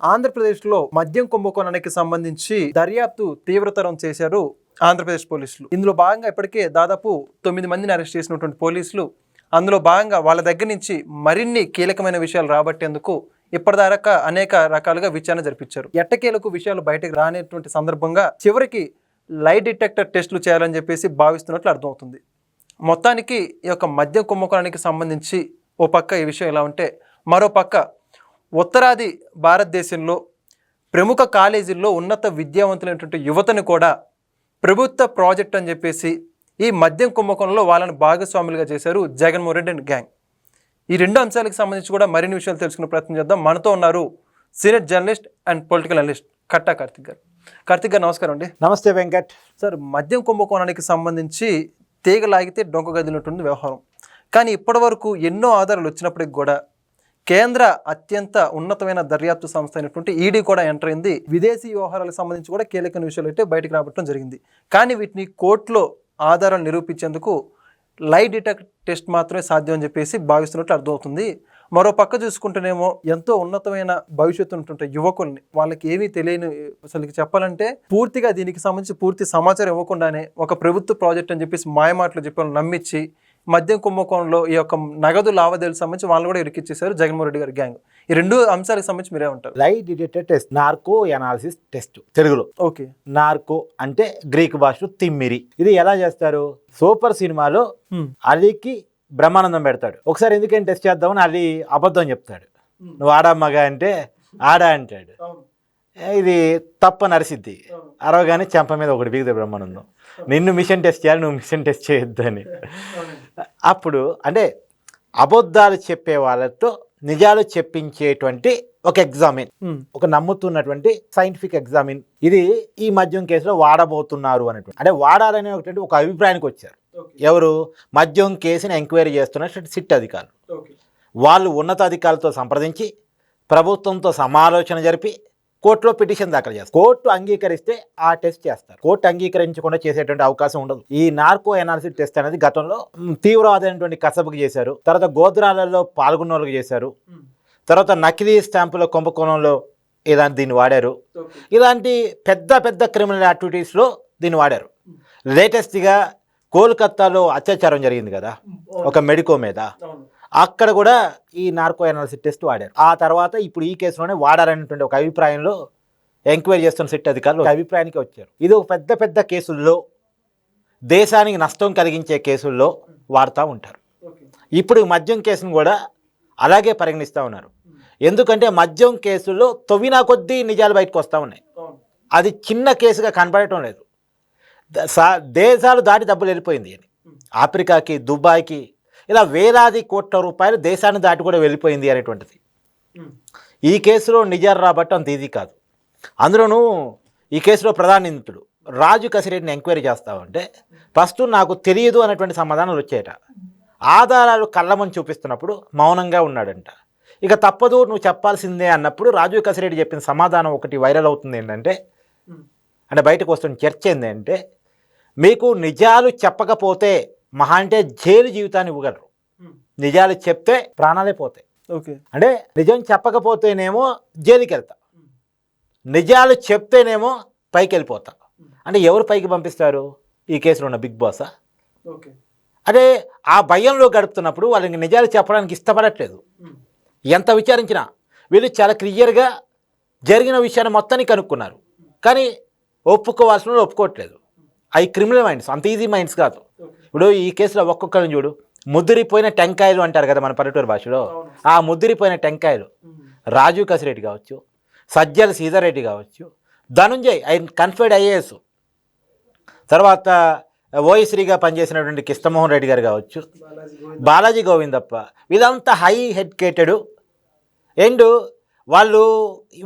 ఆంధ్రప్రదేశ్లో మద్యం కుంభకోణానికి సంబంధించి దర్యాప్తు తీవ్రతరం చేశారు ఆంధ్రప్రదేశ్ పోలీసులు. ఇందులో భాగంగా ఇప్పటికే దాదాపు 9 మందిని అరెస్ట్ చేసినటువంటి పోలీసులు అందులో భాగంగా వాళ్ళ దగ్గర నుంచి మరిన్ని కీలకమైన విషయాలు రాబట్టేందుకు ఇప్పటిదాకా అనేక రకాలుగా విచారణ జరిపించారు. ఎట్టకేలకు విషయాలు బయటకు రానేటువంటి సందర్భంగా చివరికి లైట్ డిటెక్టర్ టెస్టులు చేయాలని చెప్పేసి భావిస్తున్నట్లు అర్థమవుతుంది. మొత్తానికి ఈ యొక్క మద్యం కుంభకోణానికి సంబంధించి ఓ పక్క ఈ విషయం ఇలా ఉంటే, మరో పక్క ఉత్తరాది భారతదేశంలో ప్రముఖ కాలేజీల్లో ఉన్నత విద్యావంతులైనటువంటి యువతను కూడా ప్రభుత్వ ప్రాజెక్ట్ అని చెప్పేసి ఈ మద్యం కుంభకోణంలో వాళ్ళని భాగస్వాములుగా చేశారు జగన్మోహన్ రెడ్డి అండ్ గ్యాంగ్. ఈ రెండు అంశాలకు సంబంధించి కూడా మరిన్ని విషయాలు తెలుసుకునే ప్రయత్నం చేద్దాం. మనతో ఉన్నారు senior journalist and political analyst Katta Karthik garu. Karthik గారు నమస్కారం అండి. నమస్తే వెంకట్. సార్, మద్యం కుంభకోణానికి సంబంధించి తీగ లాగితే డొంక గదినటువంటి వ్యవహారం. కానీ ఇప్పటి వరకు ఎన్నో ఆధారాలు వచ్చినప్పటికి కూడా కేంద్ర అత్యంత ఉన్నతమైన దర్యాప్తు సంస్థ అయినటువంటి ఈడీ కూడా ఎంటర్ అయింది. విదేశీ వ్యవహారాలకు సంబంధించి కూడా కీలకమైన విషయాలు అయితే బయటకు రావడం జరిగింది. కానీ వీటిని కోర్టులో ఆధారాలు నిరూపించేందుకు లై డిటెక్ట్ టెస్ట్ మాత్రమే సాధ్యం అని చెప్పేసి భావిస్తున్నట్లు అర్థమవుతుంది. మరో పక్క చూసుకుంటేనేమో ఎంతో ఉన్నతమైన భవిష్యత్తు ఉన్నటువంటి యువకుల్ని, వాళ్ళకి ఏమీ తెలియని, అసలు చెప్పాలంటే పూర్తిగా దీనికి సంబంధించి పూర్తి సమాచారం ఇవ్వకుండానే ఒక ప్రభుత్వ ప్రాజెక్ట్ అని చెప్పేసి మాయమాటలు చెప్పి వాళ్ళని నమ్మించి మద్యం కుంభకోణంలో ఈ యొక్క నగదు లావాదేవీలకు సంబంధించి వాళ్ళు కూడా ఇరికిచ్చేశారు జగన్మోహన్ రెడ్డి గారి గ్యాంగ్. ఈ రెండు అంశాలకు సంబంధించి మీరే ఉంటారు. Lie detector test, narco analysis test తెలుగులో. ఓకే. నార్కో అంటే గ్రీక్ భాషలో తిమ్మిరి. ఇది ఎలా చేస్తారు? సూపర్ సినిమాలో అలీకి బ్రహ్మానందం పెడతాడు. ఒకసారి ఎందుకని టెస్ట్ చేద్దామని అలీ అబద్ధం చెప్తాడు. నువ్వు ఆడా మగ అంటే ఆడా అంటాడు. ఇది తప్ప నరిసిద్ది. అరవగానే చెంప మీద ఒకటి బిగుదే బ్రహ్మానందం, నిన్ను మిషన్ టెస్ట్ చేయాలి, నువ్వు మిషన్ టెస్ట్ చేయొద్దు అని. అప్పుడు అంటే అబద్ధాలు చెప్పే వాళ్ళతో నిజాలు చెప్పించేటువంటి ఒక ఎగ్జామిన్, ఒక నమ్ముతున్నటువంటి సైంటిఫిక్ ఎగ్జామిన్. ఇది ఈ మద్యం కేసులో వాడబోతున్నారు అనేటువంటి, అంటే వాడాలనే ఒక అభిప్రాయానికి వచ్చారు. ఎవరు? మద్యం కేసుని ఎంక్వైరీ చేస్తున్న సిట్ అధికారులు. వాళ్ళు ఉన్నతాధికారులతో సంప్రదించి ప్రభుత్వంతో సమాలోచన జరిపి కోర్టులో పిటిషన్ దాఖలు చేస్తారు. కోర్టు అంగీకరిస్తే ఆ టెస్ట్ చేస్తారు. కోర్టు అంగీకరించకుండా చేసేటువంటి అవకాశం ఉండదు. ఈ నార్కో ఎనాలిసిస్ టెస్ట్ అనేది గతంలో తీవ్రవాదైనటువంటి కసబుకి చేశారు, తర్వాత గోద్రాలలో పాల్గొన్న వాళ్ళకి చేశారు, తర్వాత నకిలీ స్టాంపుల కుంభకోణంలో దీన్ని వాడారు. ఇలాంటి పెద్ద పెద్ద క్రిమినల్ యాక్టివిటీస్లో దీన్ని వాడారు. లేటెస్ట్గా కోల్కత్తాలో అత్యాచారం జరిగింది కదా ఒక మెడికో మీద, అక్కడ కూడా ఈ నార్కో ఎనాలిసిస్ టెస్ట్ వాడారు. ఆ తర్వాత ఇప్పుడు ఈ కేసులోనే వాడారనేటువంటి ఒక అభిప్రాయంలో ఎంక్వైరీ చేస్తున్న సిట్ అధికారులు అభిప్రాయానికి వచ్చారు. ఇది ఒక పెద్ద పెద్ద కేసుల్లో, దేశానికి నష్టం కలిగించే కేసుల్లో వాడుతూ ఉంటారు. ఇప్పుడు మద్యం కేసును కూడా అలాగే పరిగణిస్తూ ఉన్నారు. ఎందుకంటే మద్యం కేసుల్లో తవ్వినా కొద్దీ నిజాలు బయటకు వస్తూ ఉన్నాయి. అది చిన్న కేసుగా కనబడటం లేదు. దేశాలు దాటి డబ్బులు వెళ్ళిపోయింది అని, ఆఫ్రికాకి, దుబాయ్కి, ఇలా వేలాది కోట్ల రూపాయలు దేశాన్ని దాటి కూడా వెళ్ళిపోయింది అనేటువంటిది. ఈ కేసులో నిజాలు రాబట్టం అంత ఈజీ కాదు. అందులోనూ ఈ కేసులో ప్రధాన నిందితుడు రాజు కసిరెడ్డిని ఎంక్వైరీ చేస్తామంటే ఫస్ట్ నాకు తెలియదు అనేటువంటి సమాధానాలు వచ్చాయట. ఆధారాలు కళ్ళమని చూపిస్తున్నప్పుడు మౌనంగా ఉన్నాడంట. ఇక తప్పదు నువ్వు చెప్పాల్సిందే అన్నప్పుడు రాజు కసిరెడ్డి చెప్పిన సమాధానం ఒకటి వైరల్ అవుతుంది. ఏంటంటే, అంటే బయటకు వస్తున్న చర్చ ఏంటంటే, మీకు నిజాలు చెప్పకపోతే మహా అంటే జైలు జీవితాన్ని ఇవ్వగలరు, నిజాలు చెప్తే ప్రాణాలే పోతాయి. ఓకే. అంటే నిజం చెప్పకపోతేనేమో జైలుకి వెళ్తా, నిజాలు చెప్తేనేమో పైకి వెళ్ళిపోతా. అంటే ఎవరు పైకి పంపిస్తారు? ఈ కేసులో ఉన్న బిగ్ బాసా? ఓకే. అంటే ఆ భయంలో గడుపుతున్నప్పుడు వాళ్ళకి నిజాలు చెప్పడానికి ఇష్టపడట్లేదు. ఎంత విచారించినా వీళ్ళు చాలా క్లియర్గా జరిగిన విషయాన్ని మొత్తాన్ని కనుక్కున్నారు, కానీ ఒప్పుకోవాల్సిన వాళ్ళు ఒప్పుకోవట్లేదు. అవి క్రిమినల్ మైండ్స్, అంత ఈజీ మైండ్స్ కాదు. ఇప్పుడు ఈ కేసులో ఒక్కొక్కరిని చూడు, ముద్దురిపోయిన టెంకాయలు అంటారు కదా మన పల్లెటూరు భాషలో. ఆ ముద్దురిపోయిన టెంకాయలు రాజు కసిరెడ్డి కావచ్చు, సజ్జల సీతారెడ్డి కావచ్చు, ధనుంజయ్ కన్ఫర్డ్ ఐఏఎస్, తర్వాత ఓఎస్రీగా పనిచేసినటువంటి కృష్ణమోహన్ రెడ్డి గారు కావచ్చు, బాలాజీ గోవిందప్ప, వీళ్ళంతా హై ఎడ్యుకేటెడ్. అండ్ వాళ్ళు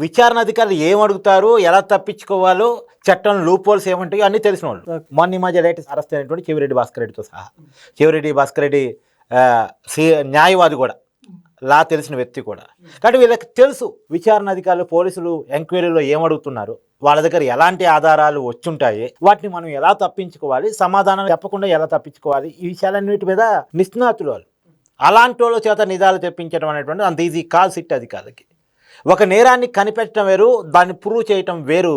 విచారణ అధికారులు ఏం అడుగుతారు, ఎలా తప్పించుకోవాలో, చట్టం లూప్ హోల్స్ ఏమంటాయో అన్నీ తెలిసిన వాళ్ళు. మొన్న ఈ మధ్య లేటెస్ట్ అరెస్ట్ అయినటువంటి చెవిరెడ్డి భాస్కర్ రెడ్డితో సహా. చెవిరెడ్డి భాస్కర్ రెడ్డి న్యాయవాది కూడా, లా తెలిసిన వ్యక్తి కూడా. కాబట్టి వీళ్ళకి తెలుసు విచారణ అధికారులు, పోలీసులు ఎంక్వైరీలో ఏమడుగుతున్నారు, వాళ్ళ దగ్గర ఎలాంటి ఆధారాలు వచ్చుంటాయి, వాటిని మనం ఎలా తప్పించుకోవాలి, సమాధానం చెప్పకుండా ఎలా తప్పించుకోవాలి, ఈ విషయాలన్నిటి మీద నిష్ణాతులు వాళ్ళు. అలాంటి వాళ్ళ చేత నిజాలు తెప్పించడం అనేటువంటి అంత ఈజీ కాల్ సిట్ అధికారులకి. ఒక నేరాన్ని కనిపెట్టడం వేరు, దాన్ని ప్రూవ్ చేయటం వేరు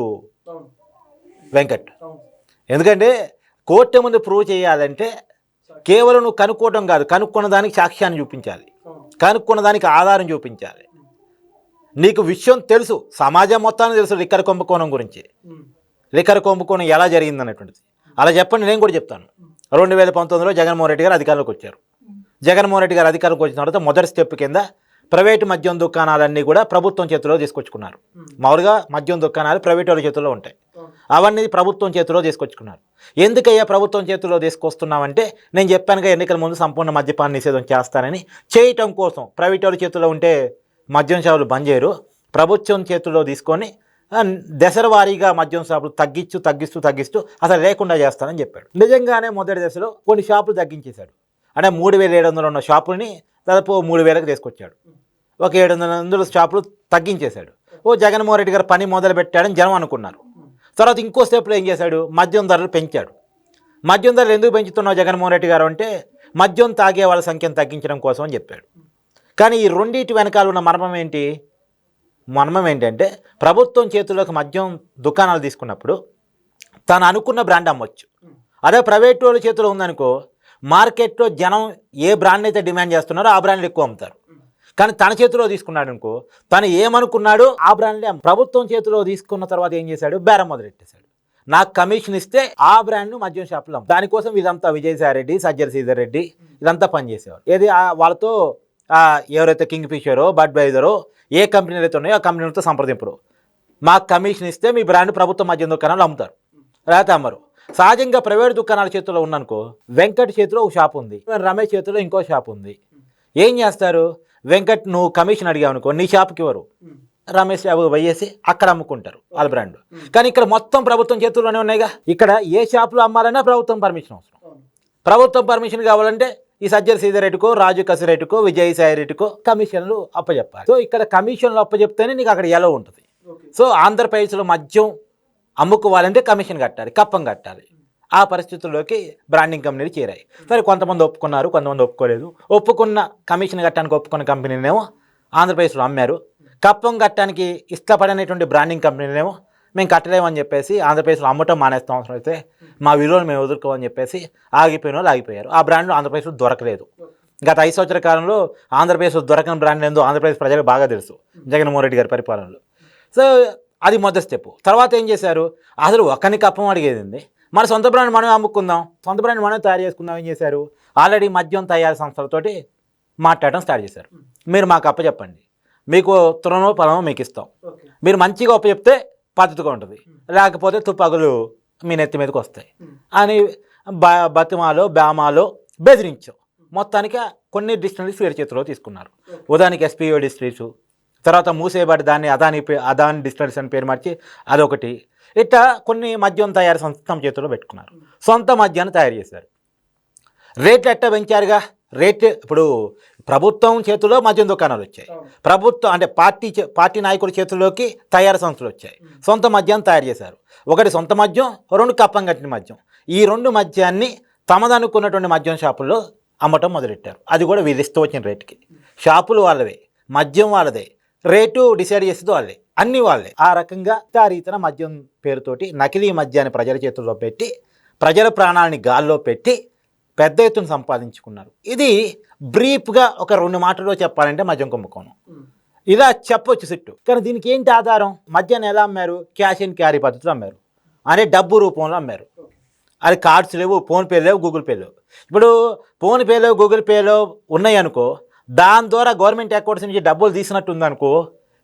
వెంకట్. ఎందుకంటే కోర్టు ముందు ప్రూవ్ చేయాలంటే కేవలం నువ్వు కనుక్కోవటం కాదు, కనుక్కున్న దానికి సాక్ష్యాన్ని చూపించాలి, కనుక్కున్న దానికి ఆధారం చూపించాలి. నీకు విషయం తెలుసు, సమాజం మొత్తానికి తెలుసు లిక్కర్ కుంభకోణం గురించి, లిక్కర్ కుంభకోణం ఎలా జరిగింది అనేటువంటిది. అలా చెప్పండి, నేను కూడా చెప్తాను. 2019లో జగన్మోహన్ రెడ్డి గారు అధికారంలోకి వచ్చారు. జగన్మోహన్ రెడ్డి గారు అధికారంలోకి వచ్చిన తర్వాత మొదటి స్టెప్ కింద ప్రైవేటు మద్యం దుకాణాలన్నీ కూడా ప్రభుత్వం చేతిలో తీసుకొచ్చుకున్నారు. మామూలుగా మద్యం దుకాణాలు ప్రైవేట్ వాళ్ళ చేతుల్లో ఉంటాయి, అవన్నీ ప్రభుత్వం చేతిలో తీసుకొచ్చుకున్నారు. ఎందుకయ్యా ప్రభుత్వం చేతిలో తీసుకొస్తున్నామంటే, నేను చెప్పానుగా ఎన్నికల ముందు సంపూర్ణ మద్యపాన నిషేధం చేస్తానని. చేయటం కోసం ప్రైవేట్ వాళ్ళ చేతిలో ఉంటే మద్యం షాపులు బంద్ చేయరు, ప్రభుత్వం చేతుల్లో తీసుకొని దశల వారీగా మద్యం షాపులు తగ్గిస్తూ అసలు లేకుండా చేస్తానని చెప్పాడు. నిజంగానే మొదటి దశలో కొన్ని షాపులు తగ్గించేశాడు. అంటే 3700 ఉన్న షాపుల్ని దాదాపు 3000కి తీసుకొచ్చాడు. ఒక 700 షాపులు తగ్గించేశాడు. జగన్మోహన్ రెడ్డి గారు పని మొదలు పెట్టాడని జనం అనుకున్నారు. తర్వాత ఇంకో స్టెప్లో ఏం చేశాడు, మద్యం ధరలు పెంచాడు. మద్యం ధరలు ఎందుకు పెంచుతున్నావు జగన్మోహన్ రెడ్డి గారు అంటే, మద్యం తాగే వాళ్ళ సంఖ్యను తగ్గించడం కోసం అని చెప్పాడు. కానీ ఈ రెండింటి వెనకాల ఉన్న మర్మం ఏంటంటే, ప్రభుత్వం చేతుల్లోకి మద్యం దుకాణాలు తీసుకున్నప్పుడు తను అనుకున్న బ్రాండ్ అమ్మొచ్చు. అదే ప్రైవేట్ వాళ్ళ చేతిలో ఉందనుకో, మార్కెట్లో జనం ఏ బ్రాండ్ అయితే డిమాండ్ చేస్తున్నారో ఆ బ్రాండ్లు ఎక్కువ అమ్ముతారు. కానీ తన చేతిలో తీసుకున్నాడు అనుకో, తను ఏమనుకున్నాడో ఆ బ్రాండ్లే. ప్రభుత్వం చేతిలో తీసుకున్న తర్వాత ఏం చేశాడు, బేరం మొదలెట్టేశాడు. నాకు కమిషన్ ఇస్తే ఆ బ్రాండ్ను మద్యం షాపులో దానికోసం ఇదంతా విజయసాయి రెడ్డి, సజ్జల శ్రీధర్ రెడ్డి ఇదంతా పనిచేసేవారు. ఏది వాళ్ళతో ఎవరైతే కింగ్ ఫిషరో, బడ్వైజరో, ఏ కంపెనీలు అయితే ఉన్నాయో ఆ కంపెనీలతో సంప్రదింపుడు. మాకు కమిషన్ ఇస్తే మీ బ్రాండ్ ప్రభుత్వ మద్యం దుకాణాలు అమ్ముతారు, లేకపోతే అమ్మరు. సహజంగా ప్రైవేట్ దుకాణాల చేతిలో ఉన్ననుకో, వెంకట్ చేతిలో ఒక షాప్ ఉంది, రమేష్ చేతిలో ఇంకో షాప్ ఉంది. ఏం చేస్తారు, వెంకట్ నువ్వు కమిషన్ అడిగావు అనుకో, నీ షాప్కి ఇవ్వరు, రమేష్ షాపు పోయేసి అక్కడ అమ్ముకుంటారు వాళ్ళ బ్రాండ్. కానీ ఇక్కడ మొత్తం ప్రభుత్వం చేతుల్లోనే ఉన్నాయిగా. ఇక్కడ ఏ షాపులో అమ్మాలన్నా ప్రభుత్వం పర్మిషన్ అవసరం. ప్రభుత్వం పర్మిషన్ కావాలంటే ఈ సజ్జల శ్రీధర్ రెడ్డికో, రాజు కసిరెడ్డికో, విజయసాయి రెడ్డికో కమిషన్లు అప్పచెప్పాలి. సో ఇక్కడ కమిషన్లు అప్పచెప్తేనే నీకు అక్కడ ఎలా ఉంటుంది. సో ఆంధ్రప్రదేశ్లో మద్యం అమ్ముకోవాలంటే కమిషన్ కట్టాలి, కప్పం కట్టాలి. ఆ పరిస్థితుల్లోకి బ్రాండింగ్ కంపెనీలు చేరాయి. సరే, కొంతమంది ఒప్పుకున్నారు, కొంతమంది ఒప్పుకోలేదు. ఒప్పుకున్న కమిషన్ కట్టడానికి ఒప్పుకున్న కంపెనీనేమో ఆంధ్రప్రదేశ్లో అమ్మారు. కప్పం కట్టడానికి ఇష్టపడనేటువంటి బ్రాండింగ్ కంపెనీనేమో మేము కట్టలేమని చెప్పేసి ఆంధ్రప్రదేశ్లో అమ్మటం మానేస్తాం, అవసరం అయితే మా విలువలు మేము వదులుకోమని చెప్పేసి ఆగిపోయారు. ఆ బ్రాండ్లు ఆంధ్రప్రదేశ్లో దొరకలేదు. గత 5 సంవత్సరాల కాలంలో ఆంధ్రప్రదేశ్లో దొరకని బ్రాండ్ ఏందో ఆంధ్రప్రదేశ్ ప్రజలకు బాగా తెలుసు, జగన్మోహన్ రెడ్డి గారి పరిపాలనలో. సో అది మొదటి స్టెప్. తర్వాత ఏం చేశారు, అసలు ఒకరిని కప్పం అడిగేది, మన సొంత బ్రాండ్ మనం అమ్ముకుందాం, సొంత బ్రాండ్ మనం తయారు చేసుకుందాం. ఏం చేశారు, ఆల్రెడీ మద్యం తయారీ సంస్థలతోటి మాట్లాడడం స్టార్ట్ చేశారు. మీరు మాకు అప్పచెప్పండి, మీకు తులనో పొలమో మీకు ఇస్తాం, మీరు మంచిగా అప్పచెప్తే పద్ధతిగా ఉంటుంది, లేకపోతే తుపాకులు మీ నెత్తి మీదకి వస్తాయి అని బేమాలో బెదిరించాం. మొత్తానికి కొన్ని డిస్టిలరీస్ వేరే చేతిలో తీసుకున్నారు. ఉదాహరణకి ఎస్పీఓ డిస్టిలరీస్, తర్వాత మూసేయబడి దాన్ని అదాని డిస్టిలరీస్ అని పేరు మార్చి అదొకటి. ఇట్లా కొన్ని మద్యం తయారీ సంస్థ తమ చేతిలో పెట్టుకున్నారు, సొంత మద్యాన్ని తయారు చేశారు. రేట్లు ఎట్లా పెంచారుగా, రేట్లు ఇప్పుడు ప్రభుత్వం చేతిలో మద్యం దుకాణాలు వచ్చాయి, ప్రభుత్వం అంటే పార్టీ నాయకుల చేతుల్లోకి తయారీ సంస్థలు వచ్చాయి, సొంత మద్యాన్ని తయారు చేశారు. ఒకటి సొంత మద్యం, 2 కప్పం కట్టిన మద్యం. ఈ 2 మద్యాన్ని తమదనుకున్నటువంటి మద్యం షాపుల్లో అమ్మటం మొదలెట్టారు. అది కూడా వీళ్ళు ఇస్తూ వచ్చిన రేటుకి. షాపులు వాళ్ళవే, మద్యం వాళ్ళదే, రేటు డిసైడ్ చేసేది వాళ్ళే, అన్నీ వాళ్ళే. ఆ రకంగా రీతిన మద్యం పేరుతోటి నకిలీ మద్యాన్ని ప్రజల చేతుల్లో పెట్టి, ప్రజల ప్రాణాలని గాల్లో పెట్టి పెద్ద ఎత్తున సంపాదించుకున్నారు. ఇది బ్రీఫ్గా ఒక 2 మాటల్లో చెప్పాలంటే మద్యం కుంభకోణం. ఇలా చెప్పొచ్చు సిట్టు. కానీ దీనికి ఏంటి ఆధారం, మద్యాన్ని ఎలా అమ్మారు, క్యాష్ అండ్ క్యారీ పద్ధతిలో అమ్మారు, అంటే డబ్బు రూపంలో అమ్మారు. అది కార్డ్స్ లేవు, ఫోన్పే లేవు, గూగుల్ పే లేవు. ఇప్పుడు ఫోన్పేలో గూగుల్ పేలో ఉన్నాయి అనుకో, దాని ద్వారా గవర్నమెంట్ అకౌంట్స్ నుంచి డబ్బులు తీసినట్టు ఉందనుకో,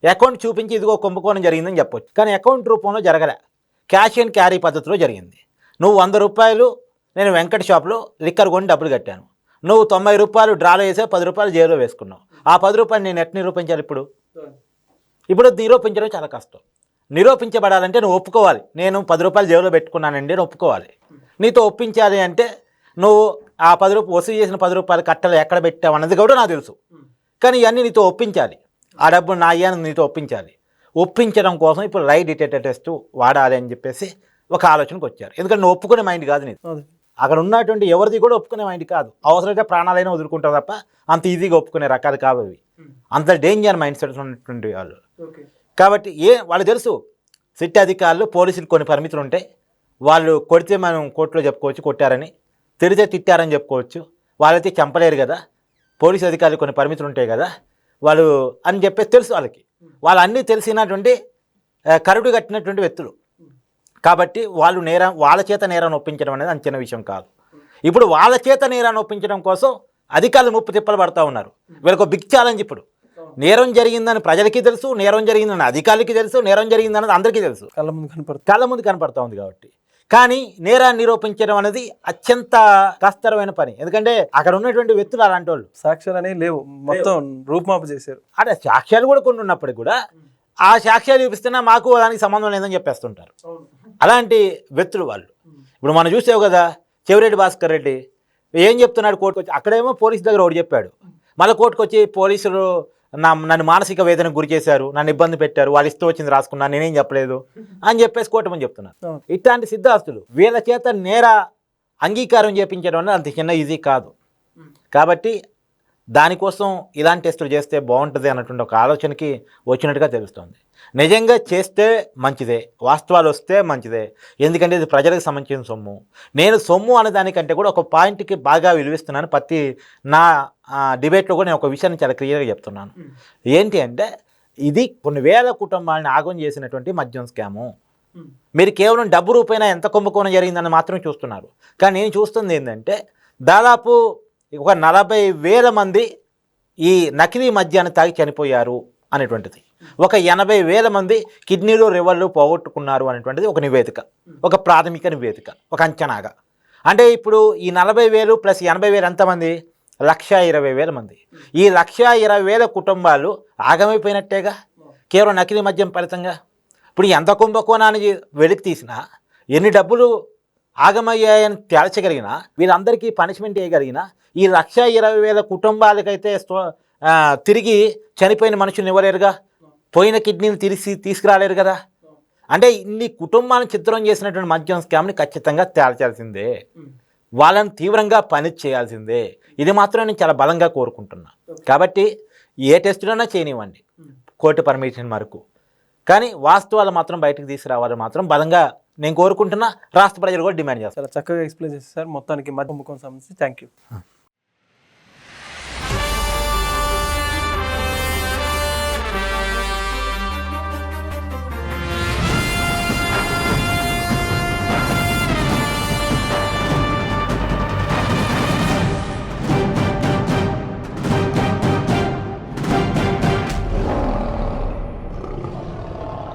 అకౌంట్ చూపించి ఇదిగో కుంభకోణం జరిగిందని చెప్పొచ్చు. కానీ అకౌంట్ రూపంలో జరగలే, క్యాష్ అండ్ క్యారీ పద్ధతిలో జరిగింది. నువ్వు 100 రూపాయలు నేను వెంకట షాప్లో లిక్కర్ కొని డబ్బులు కట్టాను, నువ్వు 90 రూపాయలు డ్రాలో వేసే 10 రూపాయలు జేబులో వేసుకున్నావు. ఆ 10 రూపాయలు నేను ఎట్లా నిరూపించాలి? ఇప్పుడు నిరూపించడం చాలా కష్టం. నిరూపించబడాలంటే నువ్వు ఒప్పుకోవాలి, నేను 10 రూపాయలు జేబులో పెట్టుకున్నానండి అని ఒప్పుకోవాలి. నీతో ఒప్పించాలి అంటే నువ్వు ఆ 10 రూపాయలు వసూలు చేసిన 10 రూపాయలు కట్టలు ఎక్కడ పెట్టావు అన్నది కూడా నాకు తెలుసు. కానీ ఇవన్నీ నీతో ఒప్పించాలి, ఆ డబ్బులు నా అయ్యాను నీతో ఒప్పించాలి. ఒప్పించడం కోసం ఇప్పుడు లై డిటెక్టర్ టెస్ట్ వాడాలి అని చెప్పేసి ఒక ఆలోచనకు వచ్చారు. ఎందుకంటే నువ్వు ఒప్పుకునే మైండ్ కాదు నీది, అక్కడ ఉన్నటువంటి ఎవరిది కూడా ఒప్పుకునే మైండ్ కాదు. అవసరమైతే ప్రాణాలైనా వదులుకుంటారు తప్ప అంత ఈజీగా ఒప్పుకునే రకాలు కావు అవి. అంత డేంజర్ మైండ్ సెట్స్ ఉన్నటువంటి వాళ్ళు. కాబట్టి వాళ్ళు తెలుసు సిట్ అధికారులు పోలీసులు కొన్ని పరిమితులు ఉంటాయి. వాళ్ళు కొడితే మనం కోర్టులో చెప్పుకోవచ్చు కొట్టారని, తిడితే తిట్టారని చెప్పుకోవచ్చు. వాళ్ళైతే చంపలేరు కదా, పోలీసు అధికారులు కొన్ని పరిమితులు ఉంటాయి కదా వాళ్ళు అని చెప్పేసి తెలుసు వాళ్ళకి. వాళ్ళు అన్నీ తెలిసినటువంటి కరుడు కట్టినటువంటి వ్యక్తులు కాబట్టి వాళ్ళ చేత నేరాన్ని ఒప్పించడం అనేది అంత చిన్న విషయం కాదు. ఇప్పుడు వాళ్ళ చేత నేరాన్ని ఒప్పించడం కోసం అధికారులు ముప్పు తిప్పలు పడుతూ ఉన్నారు. వీళ్ళకు బిగ్ ఛాలెంజ్. ఇప్పుడు నేరం జరిగిందని ప్రజలకి తెలుసు, నేరం జరిగిందని అధికారులకి తెలుసు, నేరం జరిగిందన్నది అందరికీ తెలుసు, కళ్ళ ముందు కనపడుతూ ఉంది. కాబట్టి కానీ నేరాన్ని నిరూపించడం అనేది అత్యంత కష్టతరమైన పని. ఎందుకంటే అక్కడ ఉన్నటువంటి వ్యక్తులు అలాంటి వాళ్ళు, సాక్ష్యాలు అనేవి లేవు, మొత్తం రూపుమాపు చేశారు. అదే సాక్ష్యాలు కూడా కొన్ని ఉన్నప్పటికీ కూడా ఆ సాక్ష్యాలు చూపిస్తున్నా మాకు దానికి సంబంధం లేదని చెప్పేస్తుంటారు. అలాంటి వ్యక్తులు వాళ్ళు. ఇప్పుడు మనం చూసావు కదా చెవిరెడ్డి భాస్కర్ రెడ్డి ఏం చెప్తున్నాడు కోర్టుకు వచ్చి, అక్కడేమో పోలీసు దగ్గర ఒకటి చెప్పాడు, మళ్ళీ కోర్టుకు వచ్చి పోలీసులు నన్ను మానసిక వేదనకు గురి చేశారు, నన్ను ఇబ్బంది పెట్టారు, వాళ్ళు ఇష్టం వచ్చింది రాసుకున్నాను, నేనేం చెప్పలేదు అని చెప్పేసి కోర్టుమని చెప్తున్నారు. ఇట్లాంటి సిద్ధాస్తులు వీళ్ళ చేత నేర అంగీకారం చేయించడం అనేది అంత చిన్న ఈజీ కాదు. కాబట్టి దానికోసం ఇలాంటి టెస్టులు చేస్తే బాగుంటుంది అన్నటువంటి ఒక ఆలోచనకి వచ్చినట్టుగా తెలుస్తుంది. నిజంగా చేస్తే మంచిదే, వాస్తవాలు వస్తే మంచిదే. ఎందుకంటే ఇది ప్రజలకు సంబంధించిన సొమ్ము. నేను సొమ్ము అనే దానికంటే కూడా ఒక పాయింట్కి బాగా విలువిస్తున్నాను. ప్రతి నా డిబేట్లో కూడా నేను ఒక విషయాన్ని చాలా క్లియర్గా చెప్తున్నాను. ఏంటి అంటే ఇది కొన్ని వేల కుటుంబాలను ఆగం చేసినటువంటి మద్యం స్కాము. మీరు కేవలం డబ్బు రూపాయినా ఎంత కుంభకోణం జరిగిందని మాత్రం చూస్తున్నారు. కానీ నేను చూస్తుంది ఏంటంటే దాదాపు ఒక 40,000 మంది ఈ నకిలీ మద్యాన్ని తాగి చనిపోయారు అనేటువంటిది, ఒక 80,000 మంది కిడ్నీలు లివర్లు పోగొట్టుకున్నారు అనేటువంటిది ఒక నివేదిక, ఒక ప్రాథమిక నివేదిక, ఒక అంచనాగా. అంటే ఇప్పుడు ఈ 40,000 ప్లస్ 80,000 ఎంతమంది? 1,20,000 మంది. ఈ 1,20,000 కుటుంబాలు ఆగమైపోయినట్టేగా కేవలం నకిలీ మద్యం ఫలితంగా. ఇప్పుడు ఎంత కుంభకోణానికి వెలికి తీసినా, ఎన్ని డబ్బులు ఆగమయ్యాయని తేల్చగలిగినా, వీళ్ళందరికీ పనిష్మెంట్ వేయగలిగినా ఈ 1,20,000 కుటుంబాలకైతే తిరిగి చనిపోయిన మనుషులు ఇవ్వలేరుగా, పోయిన కిడ్నీలు తీసుకురాలేరు కదా. అంటే ఇన్ని కుటుంబాలను చిత్రం చేసినటువంటి మద్యం స్కామ్ని ఖచ్చితంగా తేల్చాల్సిందే, వాళ్ళని తీవ్రంగా పని చేయాల్సిందే. ఇది మాత్రం నేను చాలా బలంగా కోరుకుంటున్నా. కాబట్టి ఏ టెస్టులైనా చేయనివ్వండి కోర్టు పర్మిషన్ వరకు, కానీ వాస్తవాలు మాత్రం బయటకు తీసుకురావాలని మాత్రం బలంగా నేను కోరుకుంటున్నా. రాష్ట్ర ప్రజలు కూడా డిమాండ్ చేస్తారు. చాలా చక్కగా ఎక్స్ప్లెయిన్ చేస్తారు సార్ మొత్తానికి మద్యం కుంభకోణం సంబంధించి. Thank you.